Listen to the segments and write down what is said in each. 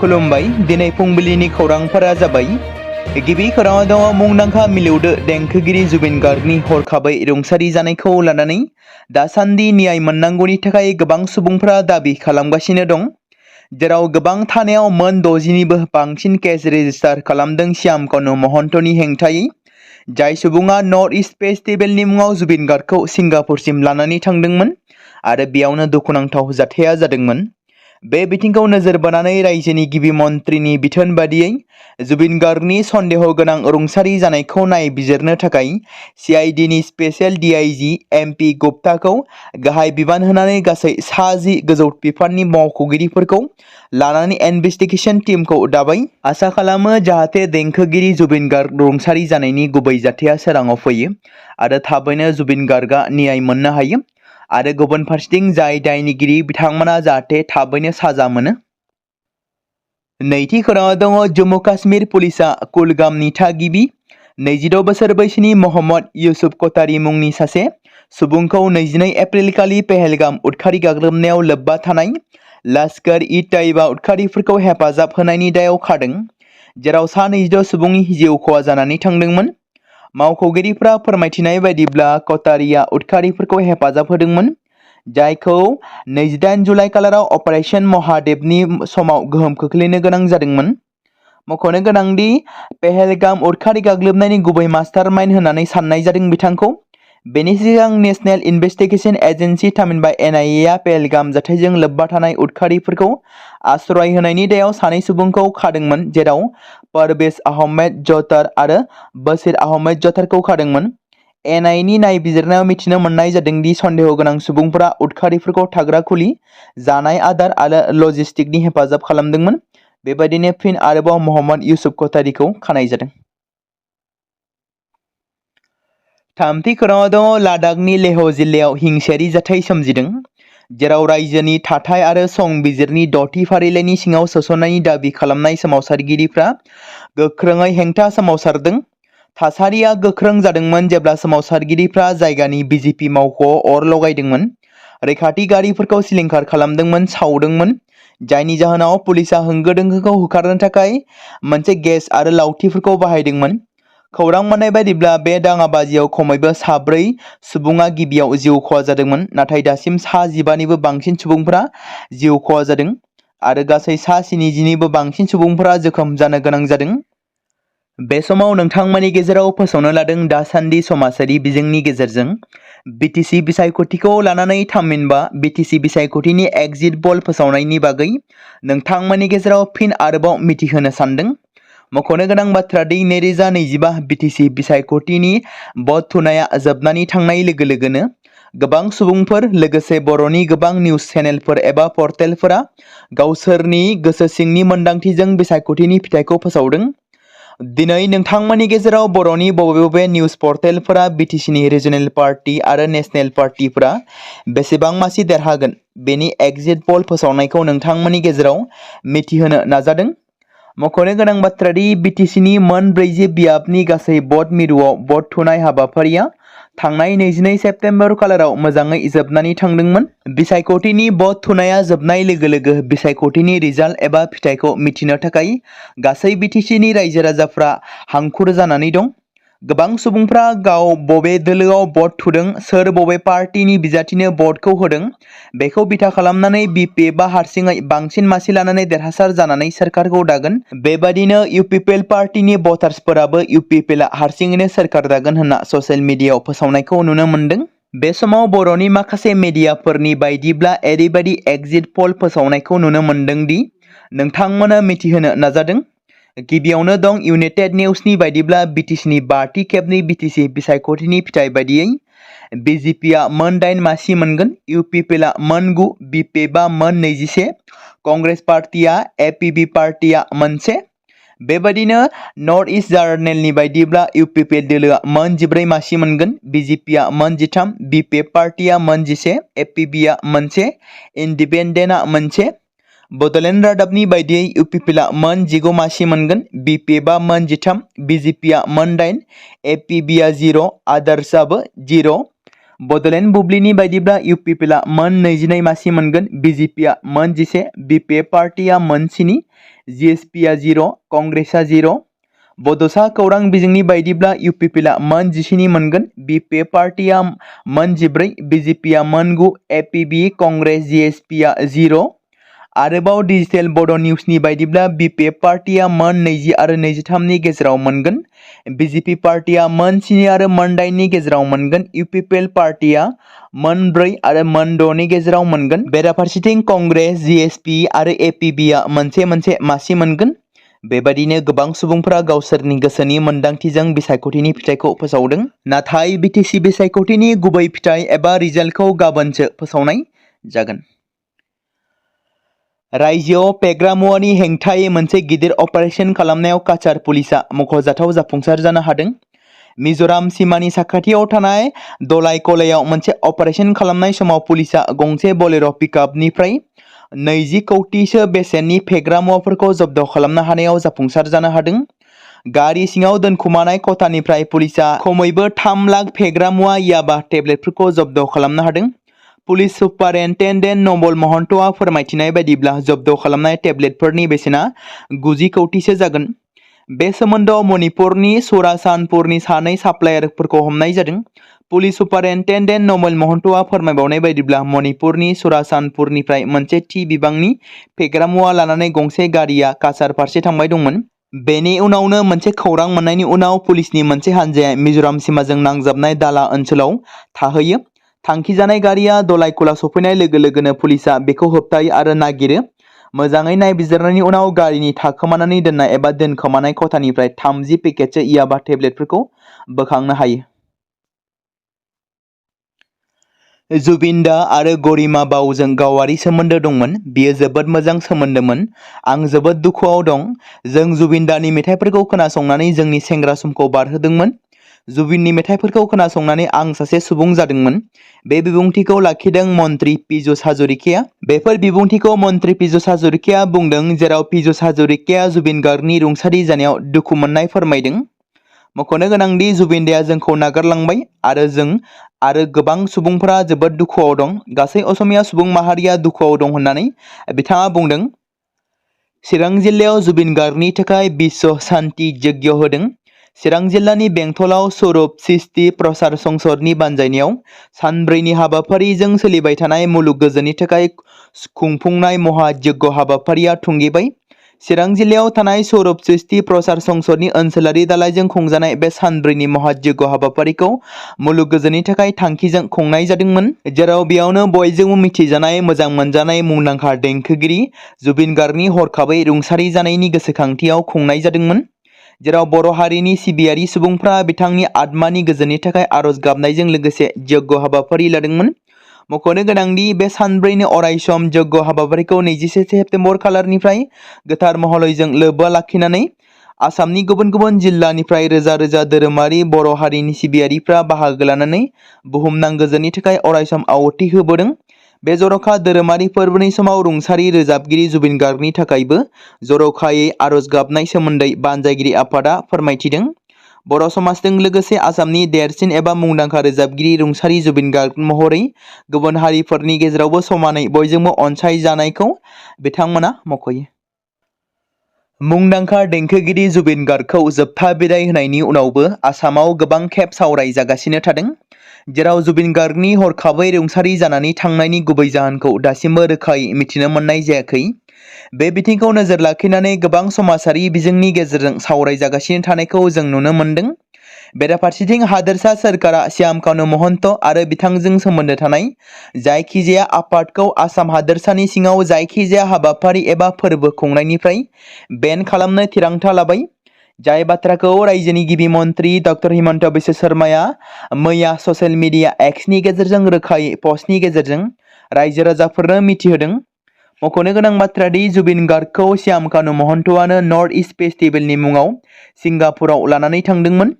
खुलुमबाय दिनै फुंबिलिनि खौरांफोरा जाबाय गिबि खौराङाव दङ मुंदांखा मिलौदो देंखोगिरि जुबिन गार्गनि हरखाबै रुंसारि जानायखौ लानानै दासान्दि न्याय मोननांगौनि थाखाय गोबां सुबुंफोरा दाबि खालामगासिनो दं जेराव गोबां थानायाव मोन 60निबो बांसिन केस रेजिस्टार खालामदों श्याम कनु महन्तनि हेंथायै जाय सुबुङा नर्थ इस्ट फेस्टिभेलनि मुङाव जुबिन गार्गखौ सिंगापुरसिम लानानै थांदोंमोन आरो बेयावनो दुखुनांथाव जाथाया जादोंमोन बे बिथिंखौ नोजोर बोनानै रायजोनि गिबि मन्थ्रिनि बिथोन बादियै जुबिन गार्गनि सन्देह गोनां रुंसारि जानायखौ नायबिजिरनो थाखाय CIDनि स्पेशल DIG MP गुप्ताखौ गाहाय बिबान होनानै गासै 60 गोजौ बिफाननि मावख'गिरिफोरखौ लानानै इनभेस्टिगेशन टीमखौ दाबाय आसा खालामो जाहाथे देंखोगिरि जुबिन गार्ग रुंसारि जानायनि गुबै जाथाया सोराङाव फैयो आरो थाबैनो जुबिन गार्गआ न्याय मोननो हायो आरो गुबुन फारसेथिं जाय दायनिगिरि बिथांमोना जाहाथे थाबैनो साजा मोनो नैथि खौराङाव दङ जम्मु काश्मीर पुलिसआ कुलगामनि थागिबि 26 बोसोर बैसोनि मोहम्मद युसुफ कटारी मुंनि सासे सुबुंखौ 22 एप्रिल खालि पहलगाम उदखारि गाग्लोबनायाव लोब्बा थानाय लश्कर इ तैयबा उदखारिफोरखौ हेफाजाब होनायनि दायाव खादों जेराव सा 26 सुबुंनि जिउ खहा जानानै थांदोंमोन मावख'गिरिफ्रा फोरमायथिनाय बायदिब्ला कटारिया उदखारिफोरखौ हेफाजाब होदोंमोन जायखौ 28 जुलाइ खालाराव अपारेशन महादेवनि समाव गोहोम खोख्लैनो गोनां जादोंमोन मख'नो गोनांदि पहलगाम उदखारि गाग्लोबनायनि गुबै मास्टारमाइन्ड होननानै साननाय जादों बिथांखौ बेनि सिगां नेशनेल इन्वेस्टिगेशन एजेन्सि थामहिनबा NIA आ पहलगाम जाथायजों लोब्बा थानाय उदखारिफोरखौ आश्रय होनायनि दायाव सानै सुबुंखौ खादोंमोन जेराव परवेज आहमेद जतार आरो बशीर आहमेद जतारखौ खादोंमोन NIAनि नायबिजिरनायाव मिथिनो मोननाय जादों दि सन्देह गोनां सुबुंफोरा उदखारिफोरखौ थाग्रा खुलि जानाय आदार आरो लजिस्टिकनि हेफाजाब खालामदोंमोन बेबायदिनो फिन आरोबाव मोहम्मद युसुफ कटारीखौ खानाय जादों थामथि खौराङाव दङ लादाखनि लेह जिल्लायाव हिंसायारि जाथाय सोमजिदों जेराव रायजोनि थाथाय आरो संबिजिरनि 6थि फारिलाइनि सिङाव सोसननायनि दाबि खालामनाय सोमावसारगिरिफ्रा गोख्रोङै हेंथा सोमावसारदों थासारिया गोख्रों जादोंमोन जेब्ला सोमावसारगिरिफ्रा जायगानि BJP मावख'आव अर लगायदोंमोन रैखाथि गारिफोरखौ सिलिंखार खालामदोंमोन सावदोंमोन जायनि जाहोनाव पुलिसआ होंगो दोंगोखौ होखारनो थाखाय मोनसे गेस आरो लावथिफोरखौ बाहायदोंमन खौरां मोननाय बायदिब्ला बे दाङाबाजियाव खमैबो 4 सुबुङा गिबियाव जिउ खहा जादोंमोन नाथाय दासिम 15निबो बांसिन सुबुंफोरा जिउ खहा जादों आरो गासै 70निबो बांसिन सुबुंफोरा जखम जानो गोनां जादों बे समाव नोंथांमोननि गेजेराव फोसावनो लादों दासान्दि समाजारि बिजोंनि गेजेरजों BTC बिसायख'थिखौ लानानै थामहिनबा BTC बिसायख'थिनि एग्जिट पोल फोसावनायनि बागै नोंथांमोननि गेजेराव फिन आरोबाव मिथिहोनो सानदों मख'नो गोनां बाथ्रा दि 2025 BTC बिसायख'थिनि भट थुनाया जोबनानै थांनाय लोगो लोगोनो गोबां सुबुंफोर लोगोसे बर'नि गोबां निउज चेनेलफोर एबा पर्टेलफोरा गावसोरनि गोसो सिंनि मोन्दांथिजों बिसायख'थिनि फिथाइखौ फोसावदों दिनै नोंथांमोननि गेजेराव बर'नि बबे निउज पर्टेलफोरा BTCनि रिजनेल पार्टी आरो नेशनेल पार्टीफोरा बेसेबां मासि देरहागोन बेनि एग्जिट पोल फोसावनायखौ नोंथांमोननि गेजेराव मिथिहोनो नाजादों मख'नो गोनां बाथ्रा दि BTCनि मोन 40 बियाबनि गासै भट मिरुआव भट थुनाय हाबाफारिया थांनाय 22 सेप्तेम्बर खालाराव मोजाङै जोबनानै थांदोंमोन बिसायख'थिनि भट थुनाया जोबनाय लोगो लोगो बिसायख'थिनि रिजाल्ट एबा फिथाइखौ मिथिनो थाखाय गासै BTCनि रायजो राजाफ्रा हांखुर जानानै दं गोबां सुबुंफ्रा गाव बबे दोलोआव भट थुदों सोर बबे पार्टीनि बिजाथिनो भटखौ होदों बेखौ बिथा खालामनानै BP बा हारसिङै बांसिन मासि लानानै देरहासार जानानै सोरखारखौ दागोन बेबादिनो UPPL पार्टीनि भटार्सफोराबो UPPLआ हारसिङैनो सोरखार दागोन होनना ससियेल मिडियायाव फोसावनायखौ नुनो मोनदों बे समाव बर'नि माखासे मिडियाफोरनि बायदिब्ला ओरैबायदि एग्जिट पोल फोसावनायखौ नुनो मोनदों दि नोंथांमोना मिथिहोनो नाजादों गिबियावनो दं इउनाइटेड निउसनि बायदिब्ला BTCनि 5थि खेबनि BTC बिसायख'थिनि फिथाइ बायदियै BJPआ मोन 8 मासि मोनगोन UPPLआ मोन 9 BPबा मोन 21 कंग्रेस पार्टीआ APB पार्टीआ मोनसे बेबायदिनो नर्थ इस्ट जार्नेलनि बायदिब्ला UPPL दोलोआ मोन 14 मासि मोनगोन BJPआ मोन 13 BP पार्टीआ मोन 11 APBआ मोनसे इन्डिपेन्डेन्टआ मोनसे बडोलेण्ड रादाबनि बायदियै UPPLआ मोन 19 मासि मोनगोन BPबा मोन 13 BJPआ मोन 8 APBआ 0 आदार्सआबो 0 बडलेण्ड बुब्लिनि बायदिब्ला इउपिपिएलआ मोन 22 मासि मोनगोन, बिजेपिआ मोन 11, बिपिएफ पार्टिया मोन 7, जिएसपिआ 0, कंग्रेसआ 0। बड'सा खौरां बिजोंनि बायदिब्ला इउपिपिएलआ मोन 17 मोनगोन, बिपिएफ पार्टिया मोन 14, बिजेपिआ मोन 9, एपीबी, कंग्रेस, जिएसपिआ 0। आरोबाव डिजिटेल बड' निउसनि बायदिब्ला बिपिएफ पार्टिया मोन 20 आरो 23 नि गेजेराव मोनगोन, बिजेपि पार्टिया मोन 7 आरो मोन 8 नि गेजेराव मोनगोन, इउपिपिएल पार्टिया मोन 4 आरो मोन 6 नि गेजेराव मोनगोन। बेराफारसेथिं कंग्रेस, जिएसपि आरो एपीबीआ मोनसे मासि मोनगोन। बेबादिनो गोबां सुबुंफोरा गावसोरनि गोसोनि मोन्दांथिजों बिसायख'थिनि फिथाइखौ फोसावदों। नाथाय बिटिसि बिसायख'थिनि गुबै फिथाइ एबा रिजाल्टखौ गाबोनसो फोसावनाय जागोन। रायजोआव फेग्रा मुवानि हेंथायै मोनसे गिदिर अपारेशन खालामनायाव काछार पुलिसआ मख'जाथाव जाफुंसार जानो हादों। मिज'राम सिमानि साखाथियाव थानाय दलाइकलायाव मोनसे अपारेशन खालामनाय समाव पुलिसआ गंसे बोलेर' पिकआपनिफ्राय 20 कौटिसो बेसेननि फेग्रा मुवाफोरखौ जब्द खालामनो हानायाव जाफुंसार जानो हादों। गारि सिङाव दोनखुमानाय खथानिफ्राय पुलिसआ खमैबो 3 लाख फेग्रा मुवा याबा टेब्लेटफोरखौ जब्द खालामनो हादों। पुलिस सुपारिनटेन्डेन्ट नबल महन्तआ फोरमायथिनाय बायदिब्ला जब्द खालामनाय टेब्लेटफोरनि बेसेना 90 कौटिसो जागोन। बे सोमोन्दोआव मणिपुरनि सुरासानपुरनि 2 साप्लायारफोरखौ हमनाय जादों। पुलिस सुपारिनटेन्डेन्ट नबल महन्तआ फोरमायबावनाय बायदिब्ला मणिपुरनि सुरासानपुरनिफ्राय मोनसे थि बिबांनि फेग्रा मुवा लानानै गंसे गारिया काछार फारसे थांबाय दंमोन। बेनि उनावनो मोनसे खौरां मोननायनि उनाव पुलिसनि मोनसे हानजाया मिज'राम सिमाजों नांजाबनाय दाला ओनसोलाव थाहैयो। थांखिजानाय गारिया दलाइकला सफैनाय लोगो लोगोनो पुलिसआ बेखौ होबथायो आरो नागिरो। मोजाङै नायबिजिरनायनि उनाव गारिनि थाखोमानानै दोननाय एबा दोनखोमानाय खथानिफ्राय 30 पेकेटसो याबा टेब्लेटफोरखौ बोखांनो हायो। जुबिनदा आरो गरिमा बावजों गावारि सोमोन्दो दंमोन। बियो जोबोद मोजां सोमोन्दोमोन। आं जोबोद दुखुआव दं। जों जुबिनदानि मेथाइफोरखौ खोनासंनानै जोंनि सेंग्रा समखौ बारहोदोंमोन। जुबिननि मेथाइफोरखौ खोनासंनानै आं सासे सुबुं जादोंमोन। बे बिबुंथिखौ लाखिदों मन्त्रि पीयूष हाजरिकाया। बेफोर बिबुंथिखौ मन्त्रि पीयूष हाजरिकाया बुंदों, जेराव पीयूष हाजरिकाया जुबिन गार्गनि रुंसारि जानायाव दुखु मोननाय फोरमायदों। मख'नो गोनांदि जुबिनदाया जोंखौ नागारलांबाय आरो जों आरो गोबां सुबुंफोरा जोबोद दुखुआव दं। गासै असमिया सुबुं माहारिया दुखुआव दं होननानै बिथाङा बुंदों। चिरां जिल्लायाव जुबिन गार्गनि थाखाय बिश्व शान्ति यज्ञ होदों। चिरां जिल्लानि बेंटलाव स्वरूप सृष्टि प्रसार संसदनि बानजायनायाव सानब्रैनि हाबाफारिजों सोलिबाय थानाय मुलुग गोजोननि थाखाय खुंफुंनाय महा यज्ञ हाबाफारिया थुंगेबाय। चिरां जिल्लायाव थानाय स्वरूप सृष्टि प्रसार संसदनि ओनसोलारि दालायजों खुंजानाय बे सानब्रैनि महा यज्ञ हाबाफारिखौ मुलुग गोजोननि थाखाय थांखिजों खुंनाय जादोंमोन, जेराव बेयावनो बयजोंबो मिथिजानाय मोजां मोनजानाय मुंदांखा देंखोगिरि जुबिन गार्गनि हरखाबै रुंसारि जानायनि गोसोखांथियाव खुंनाय जादोंमोन, जेराव बर' हारिनि सिबियारि सुबुंफ्रा बिथांनि आत्मानि गोजोननि थाखाय आरज गाबनायजों लोगोसे यज्ञ हाबाफारि लादोंमोन। मख'नो गोनांदि बे सानब्रैनि अरायसम यज्ञ हाबाफारिखौ 21 सेप्तेम्बर खालारनिफ्राय गोथार महलयजों लोब्बा लाखिनानै आसामनि गुबुन गुबुन जिल्लानिफ्राय रोजा रोजा धोरोमारि बर' हारिनि सिबियारिफ्रा बाहागो लानानै बुहुमनां गोजोननि थाखाय अरायसम आहुति होबोदों। बे जर'खा धोरोमारि फोरबोनि समाव रुंसारि रोजाबगिरि जुबिन गार्गनि थाखायबो जर'खायै आरज गाबनाय सोमोन्दै बानजायगिरि आफादा फोरमायथिदों। बर' समाजजों लोगोसे आसामनि देरसिन एबा मुंदांखा रोजाबगिरि रुंसारि जुबिन गार्ग महरै गुबुन हारिफोरनि गेजेरावबो समानै बयजोंबो अनसायजानायखौ बिथांमोना मख'यो। मुंदांखा देंखोगिरि जुबिन गार्गखौ जोबथा बिदाय होनायनि उनावबो आसामाव गोबां खेब सावराय जागासिनो थादों, जेराव जुबिन गार्गनि हरखाबै रुंसारि जानानै थांनायनि गुबै जाहोनखौ दासिमबो रोखायै मिथिनो मोननाय जायाखै। बे बिथिंखौ नोजोर लाखिनानै गोबां समाजारि बिजोंनि गेजेरजों सावरायजागासिनो थानायखौ जों नुनो मोन्दों। बेराफारसेथिं हादोरसा सोरखारा श्याम कानु महन्त आरो बिथांजों सोमोन्दो थानाय जायखिजाया आफादखौ आसाम हादोरसानि सिङाव जायखिजाया हाबाफारि एबा फोरबो खुंनायनिफ्राय बेन खालामनो थिरांथा लाबाय। जाय बाथ्राखौ रायजोनि गिबि मन्त्रि डक्टर हिमन्त बिश्व शर्माया मैया ससियेल मिडिया एक्सनि गेजेरजों रोखायै पस्टनि गेजेरजों रायजो राजाफोरनो मिथिहोदों। मख'नो गोनां बाथ्रा दि जुबिन गार्गखौ श्याम कानु महन्तआनो नर्थ इस्ट फेस्टिभेलनि मुङाव सिंगापुराव लानानै थांदोंमोन।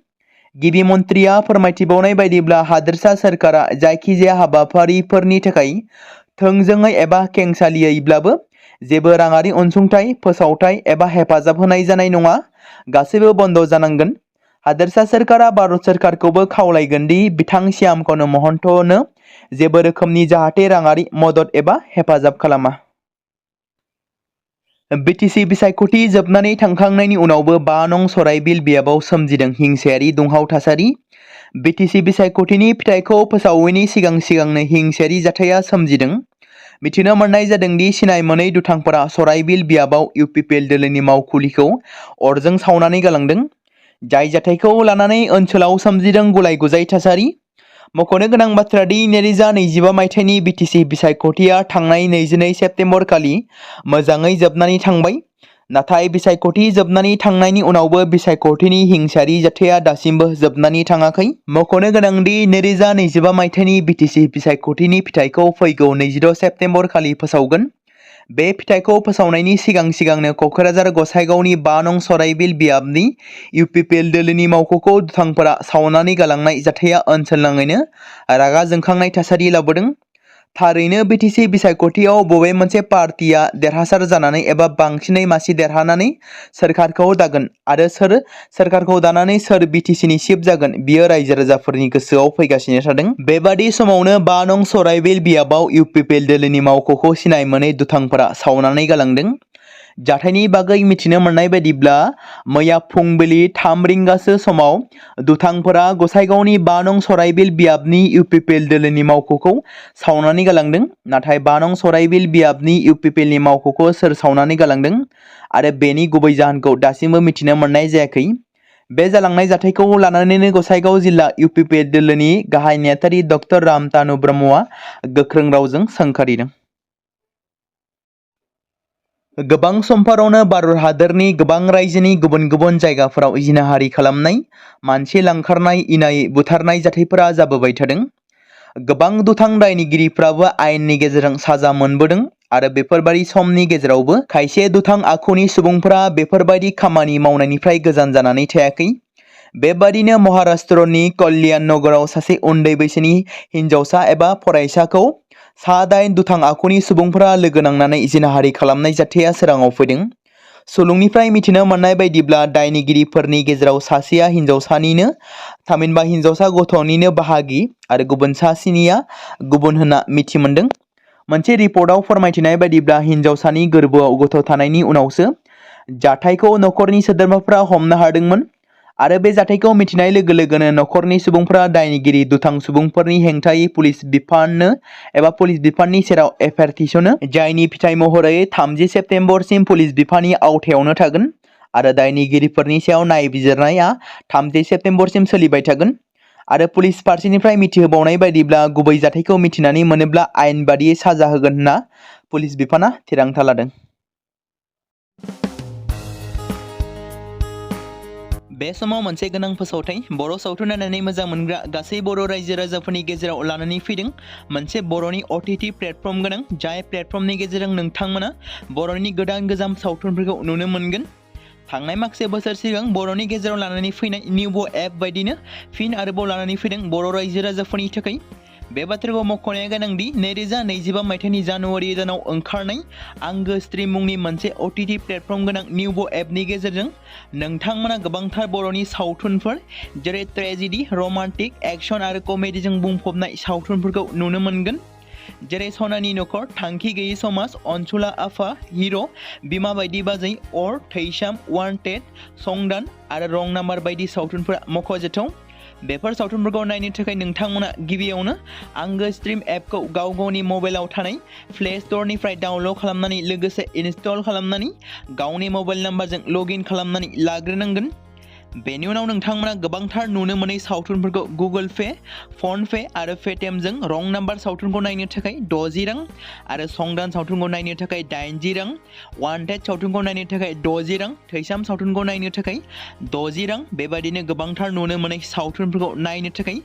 गिबि मन्थ्रिया फोरमायथिबावनाय बायदिब्ला हादोरसा सोरखारा जायखिजाया हाबाफारिफोरनि थाखाय थोंजोङै एबा खेंसालियैब्लाबो जेबो राङारि अनसुंथाइ, फोसावथाय एबा हेफाजाब होनाय जानाय नङा। गासैबो बन्द जानांगोन। हादोरसा सोरखारा भारत सोरखारखौबो खावलायगोन दि बिथां श्यामकन महन्तनो जेबो रोखोमनि जाहाथे राङारि मदद एबा हेफाजाब खालामा। बिटिसि बिसायख'थि जोबनानै थांखांनायनि उनावबो 5 नं सराइबिल बियाबाव सोमजिदों हिंसायारि दुंहाव थासारि। बिटिसि बिसायख'थिनि फिथाइखौ फोसावैनि सिगांनो हिंसायारि जाथाया सोमजिदों। मिथिनो मोननाय जादों दि सिनाय मोनै दुथांफोरा सराइबिल बियाबाव इउपिपिएल दोलोनि मावखुलिखौ अरजों सावनानै गालांदों। जाय जाथायखौ लानानै ओनसोलाव सोमजिदों गुलाय-गुजाय थासारि। मख'नो गोनां बाथ्रा दि 2025 मायथाइनि बिटिसि बिसायख'थिया थांनाय 22 सेप्तेम्बर खालि मोजाङै जोबनानै थांबाय। नाथाय बिसायख'थि जोबनानै थांनायनि उनावबो बिसायख'थिनि हिंसायारि जाथाया दासिमबो जोबनानै थाङाखै। मख'नो गोनां दि 2025 मायथाइनि बिटिसि बिसायख'थिनि फिथाइखौ फैगौ 26 सेप्तेम्बर खालि फोसावगोन। बे फिथाइखौ फोसावनायनि सिगांनो क'क्राझार गसाइगावनि 5 नं सराइबिल बियाबनि इउपिपिएल दोलोनि मावख'खौ दुथांफोरा सावनानै गालांनाय जाथाया ओनसोलनाङैनो रागा जोंखांनाय थासारि लाबोदों। थारैनो बिटिसि बिसायख'थियाव बबे मोनसे पार्टिया देरहासार जानानै एबा बांसिनै मासि देरहानानै सोरखारखौ दागोन आरो सोर सोरखारखौ दानानै सोर बिटिसिनि चिफ जागोन बियो रायजो राजाफोरनि गोसोआव फैगासिनो थादों। बेबादि समावनो 5 नं सराइबिल बियाबाव इउपिपिएल दोलोनि मावख'खौ सिनाय मोनै दुथांफोरा सावनानै गालांदों। जाथायनि बागै मिथिनो मोननाय बायदिब्ला मैया फुंबिलि 3 रिंगासो समाव दुथांफोरा गसाइगावनि 5 नं सराइबिल बियाबनि इउपिपिएल दोलोनि मावख'खौ सावनानै गालांदों। नाथाय 5 नं सराइबिल बियाबनि इउपिपिएलनि मावख'खौ सोर सावनानै गालांदों आरो बेनि गुबै जाहोनखौ दासिमबो मिथिनो मोननाय जायाखै। बे जालांनाय जाथायखौ लानानैनो गसाइगाव जिल्ला इउपिपिएल दोलोनि गाहाय नेहाथारि डक्टर रामतानु ब्रह्मआ गोख्रों रावजों सोंखारिदों। गोबां समफोरावनो भारत हादरनि गोबां रायजोनि गुबुन गुबुन जायगाफोराव जिनाहारि खालामनाय, मानसि लांखारनाय, इनायै बुथारनाय जाथायफोरा जाबोबाय थादों। गोबां दुथां दायनिगिरिफ्राबो आयेननि गेजेरजों साजा मोनबोदों आरो बेफोरबायदि समनि गेजेरावबो खायसे दुथां आखुनि सुबुंफोरा बेफोरबायदि खामानि मावनायनिफ्राय गोजान जानानै थायाखै। बेबादिनो महाराष्ट्रनि कल्याण नगराव सासे उन्दै बैसोनि हिनजावसा एबा फरायसाखौ 9 दुथां आखुनि सुबुंफोरा लोगो नांनानै जिनाहारि खालामनाय जाथाया सोराङाव फैदों। सुलुंनिफ्राय मिथिनो मोननाय बायदिब्ला दायनिगिरिफोरनि गेजेराव सासेया हिनजावसानिनो थामहिनबा हिनजावसा गथ'निनो बाहागि आरो गुबुन सासेनिया गुबुन होनना मिथि मोनदों। मोनसे रिपर्टआव फोरमायथिनाय बायदिब्ला हिनजावसानि गोरबोआव गथ' थानायनि उनावसो जाथायखौ नखरनि सोद्रोमाफ्रा हमनो हादोंमोन आरो बे जाथायखौ मिथिनाय लोगो लोगोनो नखरनि सुबुंफ्रा दायनिगिरि दुथां सुबुंफोरनि हेंथायै पुलिस बिफाननो एबा पुलिस बिफाननि सेराव एफआइआर थिसनो, जायनि फिथाइ महरै 30 सेप्तेम्बरसिम पुलिस बिफाननि आवथायावनो थागोन आरो दायनिगिरिफोरनि सायाव नायबिजिरनाया 30 सेप्तेम्बरसिम सोलिबाय थागोन। आरो पुलिस फारसेनिफ्राय मिथिहोबावनाय बायदिब्ला गुबै जाथायखौ मिथिनानै मोनोब्ला आयेन बादियै साजा होगोन होनना पुलिस बिफाना थिरांथा लादों। बे समाव मोनसे गोनां फोसावथाय बर' सावथुन नायनानै मोजां मोनग्रा गासै बर' रायजो राजाफोरनि गेजेराव लानानै फैदों मोनसे बर'नि OTT प्लेटफर्म गोनां, जाय प्लेटफर्मनि गेजेरजों नोंथांमोना बर'नि गोदान गोजाम सावथुनफोरखौ नुनो मोनगोन। थांनाय माखासे बोसोर सिगां बर'नि गेजेराव लानानै फैनाय निउबो एप बायदिनो फिन आरोबाव लानानै फैदों बर' रायजो राजाफोरनि थाखाय। बे बाथ्राखौ मख'नाया गोनांदि 2025 मायथाइनि जानुवारि दानाव ओंखारनाय आंगो स्ट्रिम मुंनि मोनसे OTT प्लेटफर्म गोनां निउबो एपनि गेजेरजों नोंथांमोना गोबांथार बर'नि सावथुनफोर जेरै ट्रेजेडि, रमान्टिक, एक्सन आरो कमेडिजों बुंफबनाय सावथुनफोरखौ नुनो मोनगोन। जेरै सनानि नखर, थांखि गैयै समाज, अनसुला आफा, हिर', बिमा बायदि बाजै, अर, थैसाम, वान्टेड, संदान आरो रं नाम्बार बायदि सावथुनफोरा मख'जाथाव। बेफोर सावथुनफोरखौ नायनो थाखाय नोंथांमोना गिबियावनो आंगो स्ट्रिम एपखौ गाव गावनि मबाइलाव थानाय प्ले स्ट'रनिफ्राय डाउनल'ड खालामनानै लोगोसे इनस्टल खालामनानै गावनि मबाइल नाम्बारजों लगइन खालामनानै लाग्रोनांगोन। बेनि उनाव नोंथांमोना गोबांथार नुनो मोनै सावथुनफोरखौ गुगोल पे, फन पे आरो पेटिएमजों रं नाम्बार सावथुनखौ नायनो थाखाय 60 रां आरो संदान सावथुनखौ नायनो थाखाय 80 रां, वान्टेड सावथुनखौ नायनो थाखाय 60 रां, थैसाम सावथुनखौ नायनो थाखाय 60 रां बेबायदिनो गोबांथार नुनो मोनै सावथुनफोरखौ नायनो थाखाय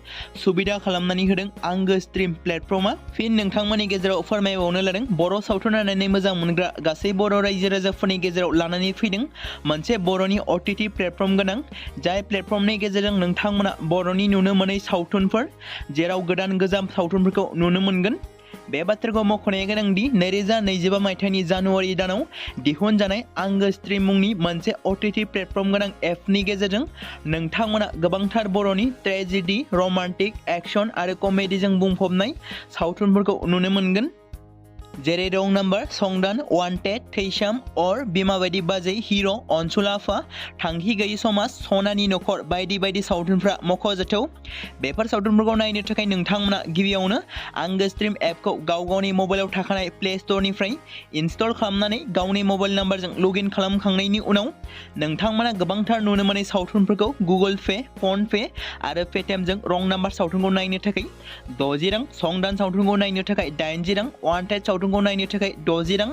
सुबिदा खालामनानै होदों आंगो स्ट्रिम प्लेटफर्मा। फिन नोंथांमोननि गेजेराव फोरमायबावनो लादों बर' सावथुन नायनानै मोजां मोनग्रा गासै बर' रायजो राजाफोरनि गेजेराव लानानै फैदों मोनसे बर'नि OTT प्लेटफर्म गोनां, जाय प्लेटफर्मनि गेजेरजों नोंथांमोना बर'नि नुनो मोनै सावथुनफोर जेराव गोदान गोजाम सावथुनफोरखौ नुनो मोनगोन। बे बाथ्राखौ मख'नाया गोनांदि 2025 मायथाइनि जानुवारि दानाव दिहुनजानाय आंगो स्ट्रीम मुंनि मोनसे OTT प्लेटफर्म गोनां एपनि गेजेरजों नोंथांमोना गोबांथार बर'नि ट्रेजेडी, रमान्टिक, एक्शन आरो कमेडीजों बुंफबनाय सावथुनफोरखौ नुनो मोनगोन। जेरै रं नाम्बार, संदान, वान्टेड, थैसाम, अर, बिमा बायदि बाजै, हिर', अनसुल आफा, थांखि गैयि समाज, सनानि नखर बायदि बायदि सावथुनफ्रा मख'जाथाव। बेफोर सावथुनफोरखौ नायनो थाखाय नोंथांमोना गिबियावनो आंगो स्ट्रीम एपखौ गावनि मबाइलाव थाखानाय प्ले स्ट'रनिफ्राय इनस्टल खालामनानै गावनि मबाइल नाम्बारजों लगइन खालामखांनायनि उनाव नोंथांमोना गोबांथार नुनो मोननाय सावथुनफोरखौ गुगोल पे, फन पे आरो पेटिएमजों रं नाम्बार सावथुनखौ नायनो थाखाय 60 रां, संदान सावथुनखौ नायनो थाखाय 80 रां, वान्टेड सावथुनखौ नायनो थाखाय 60 रां,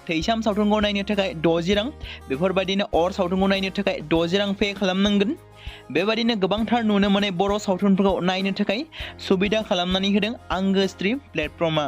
थैसाम सावथुनखौ नायनो थाखाय 60 रां, बेफोरबायदिनो अर सावथुनखौ नायनो थाखाय 60 रां पे खालामनांगोन। बेबायदिनो गोबांथार नुनो मोननाय बर' सावथुनफोरखौ नायनो थाखाय सुबिदा खालामनानै होदों आंगो स्ट्रीम प्लेटफर्मआ।